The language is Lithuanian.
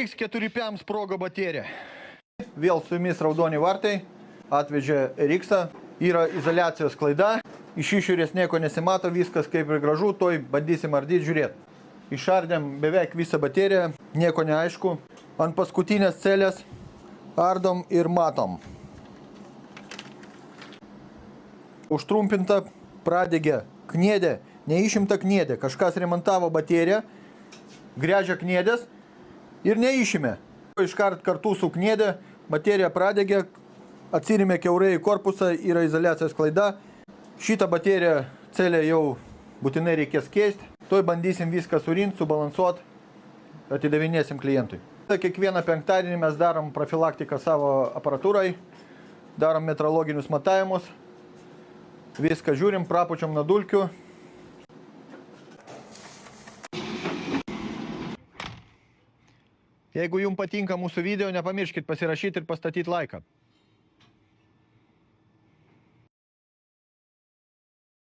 RX4PM sprogo baterija. Vėl su jumis raudoni vartai. Atvežė RX-ą. Yra izoliacijos klaida. Iš išorės nieko nesimato, viskas kaip ir gražu. Toj bandysim ardyti, žiūrėti. Išardėm beveik visą bateriją. Nieko neaišku. Ant paskutinės celės ardom ir matom. Užtrumpinta, pradegė kniedė. Neišimta kniedė. Kažkas remontavo bateriją, gręžia kniedės ir neišimė. Iškart kartu su kniedė baterija pradegė, atsirėmė kiaurai į korpusą, yra izoliacijos klaida. Šitą bateriją celę jau būtinai reikės keisti. Toj bandysim viską surinti, subalansuoti, atidavinėsim klientui. Kiekvieną penktadienį mes darom profilaktiką savo aparatūrai, darom metrologinius matavimus, viską žiūrim, prapučiam nuo dulkių. Jeigu jums patinka mūsų video, nepamirškit pasirašyti ir pastatyti laiką.